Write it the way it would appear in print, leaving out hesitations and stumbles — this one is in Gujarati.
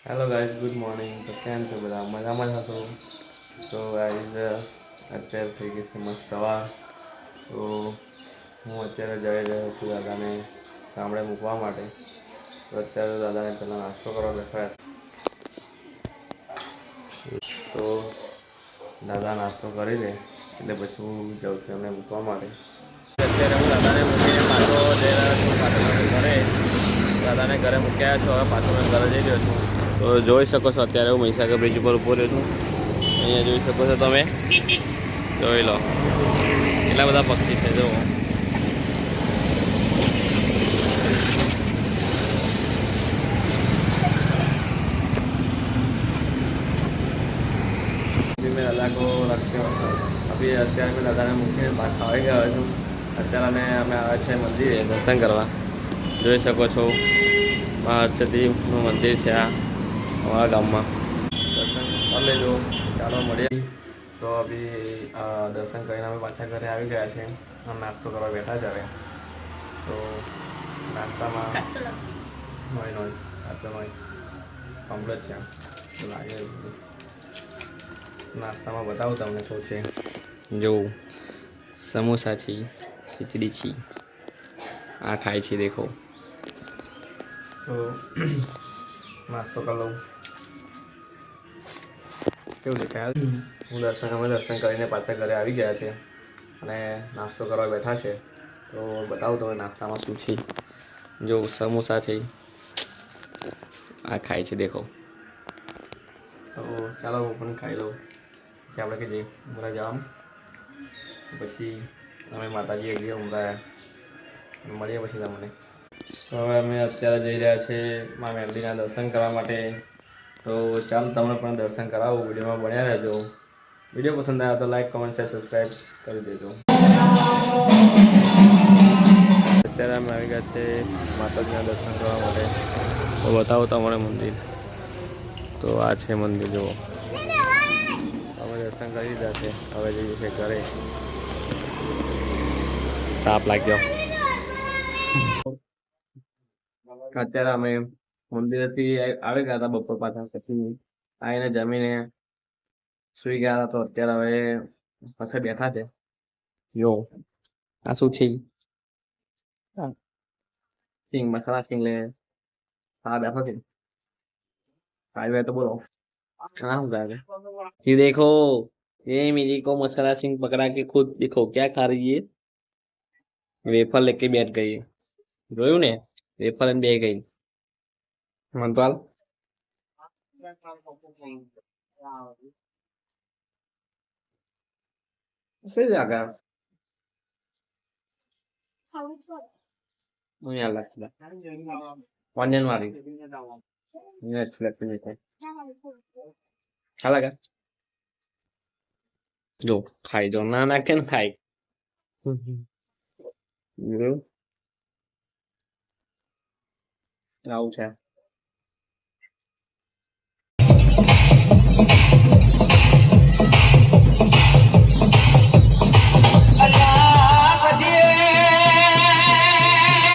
Hello guys, good morning. તો કેમ છો બધા? મજામાં જ હતો. તો ગાઈઝ અત્યારે થઈ ગઈ છે મસ્ત સવાર. તો હું અત્યારે જઈ રહ્યો છું દાદાને ગામડે મૂકવા માટે. તો અત્યારે દાદાને પહેલાં નાસ્તો કરવા બેસાડ્યા. તો દાદા નાસ્તો કરી દે એટલે પછી હું જાઉં છું એમને મૂકવા માટે. અત્યારે હું દાદાને મૂકીને પાછો જઈ રહ્યો છું પાછળ ઘરે. દાદાને ઘરે મૂક્યા છો, હવે પાછો મેં ઘરે જઈ રહ્યો છું. તો જોઈ શકો છો અત્યારે હું મહીસાગર બ્રિજ ઉપર ઊભો રહ્યો છું. અહીંયા જોઈ શકો છો તમે, જોઈ લો કેટલા બધા પક્ષી છે. જુઓ मैं दादा को रखते हो अभी અત્યારે મેં દાદાને મૂકીને પાછા આવી ગયો છું. અત્યારે અમે આવ્યા છે મંદિરે દર્શન કરવા. જોઈ શકો છો હર્ષદીનું મંદિર છે આ અમારા ગામમાં. દર્શન કરી લેજો. ચાલો મળીએ. તો અભી દર્શન કરીને અમે પાછા ઘરે આવી ગયા છે. અમે નાસ્તો કરવા બેઠા જ હવે. તો નાસ્તામાં નોય આટલો નોય કમ્પ્લીટ છે તો લાગે. નાસ્તામાં બતાવું તમને શું છે. જો સમોસા છે, ખીચડી છે, આ ખાય છે દેખો. તો નાસ્તો કરી લઉં. કેવું દેખાય? અમે દર્શન કરીને પાછા ઘરે આવી ગયા છે અને નાસ્તો કરવા બેઠા છે. તો બતાવું તમે નાસ્તામાં શું છે. જો સમોસા છે, આ ખાય છે દેખો. તો ચાલો હું પણ ખાઈ લઉં. પછી આપણે કે જઈએ ઉમરા જવાનું. પછી અમે માતાજીએ ગયા ઉમરા મળીએ પછી તમને. તો હવે અમે અત્યારે જઈ રહ્યા છીએ મા મેલડીના દર્શન કરવા માટે. તો ચાલો તમને પણ દર્શન કરાવું. વિડીયોમાં બન્યા રહેજો. વિડીયો પસંદ આવ્યો તો લાઈક, કમેન્ટ, શેર, સબસ્ક્રાઈબ કરી દેજો. અત્યારે અમે આવી ગયા છે માતાજીના દર્શન કરવા માટે. તો બતાવો તમારે મંદિર. તો આ છે મંદિર. જુઓ અમે દર્શન કરી દીધા છે. હવે જઈએ છીએ ઘરે. તાપ લાગ્યો. અત્યારે અમે મંદિરેથી આવી ગયા હતા બપોર પાછા. પછી આવીને જમીને સુઈ ગયા હતા. તો અત્યારે હવે પાછા બેઠા છે. જો આ શું છે? સિંગ મસાલા સિંગ લે. હા બેઠો છે. खाई तो बोलो कहाँ होगा आगे? ये देखो, ये मेरी को मसाला सिंह पकड़ा के खुद देखो क्या खा रही है. वेफर लेके बैठ गई. જોયું ને? વેફર લઈને બેહી ગઈ. મનપાલ શું જાગા હું યાર લાગતા ઓનિયન વાળી યસ ફ્લેટ પી જાય ખાલા જો ખાઈ જો ના ના કેમ ખાય. આવું છે.